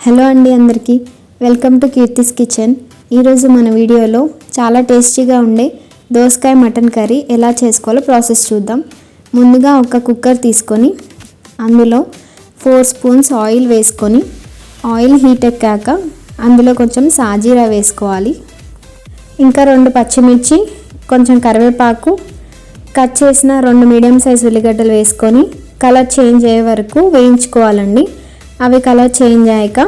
Hello అండి అందరికీ welcome to Keerthi's kitchen. ఈరోజు మన వీడియోలో చాలా టేస్టీగా ఉండే దోసకాయ మటన్ కర్రీ ఎలా చేసుకోవాలో ప్రాసెస్ చూద్దాం. ముందుగా ఒక కుక్కర్ తీసుకొని అందులో 4 స్పూన్స్ ఆయిల్ వేసుకొని ఆయిల్ హీట్ ఎక్కాక అందులో కొంచెం సాజీరా వేసుకోవాలి. ఇంకా 2 పచ్చిమిర్చి, కొంచెం కరివేపాకు, కట్ చేసిన 2 మీడియం సైజ్ ఉల్లిగడ్డలు వేసుకొని కలర్ చేంజ్ అయ్యే వరకు వేయించుకోవాలండి. అవి కలర్ చేంజ్ అయ్యాక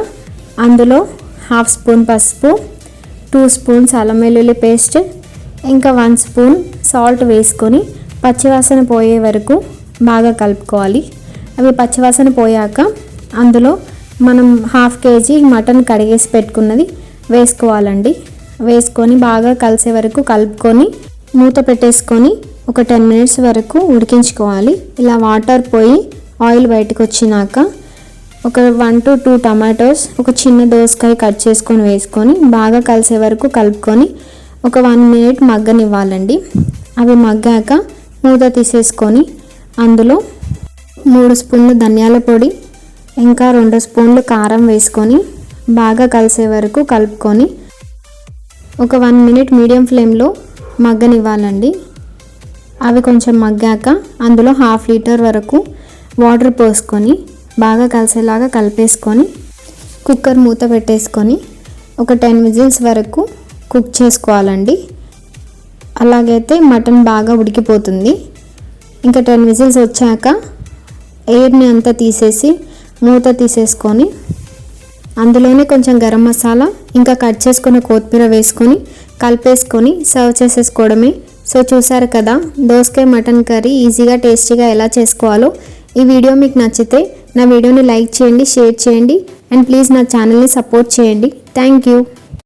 అందులో 1/2 స్పూన్ పసుపు, 2 స్పూన్స్ అల్లం వెల్లుల్లి పేస్ట్, ఇంకా 1 స్పూన్ సాల్ట్ వేసుకొని పచ్చివాసన పోయే వరకు బాగా కలుపుకోవాలి. అవి పచ్చివాసన పోయాక అందులో మనం 1/2 కేజీ మటన్ కడిగేసి పెట్టుకున్నది వేసుకోవాలండి. వేసుకొని బాగా కలిసే వరకు కలుపుకొని మూత పెట్టేసుకొని ఒక 10 మినిట్స్ వరకు ఉడికించుకోవాలి. ఇలా వాటర్ పోయి ఆయిల్ బయటకు వచ్చినాక ఒక 1 to 2 టమాటోస్, ఒక చిన్న దోసకాయ కట్ చేసుకొని వేసుకొని బాగా కలిసే వరకు కలుపుకొని ఒక 1 మినిట్ మగ్గనివ్వాలండి. అవి మగ్గాక మూత తీసేసుకొని అందులో 3 స్పూన్లు ధనియాల పొడి, ఇంకా 2 స్పూన్లు కారం వేసుకొని బాగా కలిసే వరకు కలుపుకొని ఒక 1 మినిట్ మీడియం ఫ్లేమ్లో మగ్గనివ్వాలండి. అవి కొంచెం మగ్గాక అందులో 1/2 లీటర్ వరకు వాటర్ పోసుకొని బాగా కలిసేలాగా కలిపేసుకొని కుక్కర్ మూత పెట్టేసుకొని ఒక 10 విజిల్స్ వరకు కుక్ చేసుకోవాలండి. అలాగైతే మటన్ బాగా ఉడికిపోతుంది. ఇంకా 10 విజిల్స్ వచ్చాక ఎయిర్ని అంతా తీసేసి మూత తీసేసుకొని అందులోనే కొంచెం గరం మసాలా, ఇంకా కట్ చేసుకున్న కొత్తిమీర వేసుకొని కలిపేసుకొని సర్వ్ చేసేసుకోవడమే. సో చూసారు కదా దోసకాయ మటన్ కర్రీ ఈజీగా టేస్టీగా ఎలా చేసుకోవాలో. ఈ వీడియో మీకు నచ్చితే నా వీడియోని లైక్ చేయండి, షేర్ చేయండి అండ్ ప్లీజ్ నా ఛానల్ని సపోర్ట్ చేయండి. Thank you.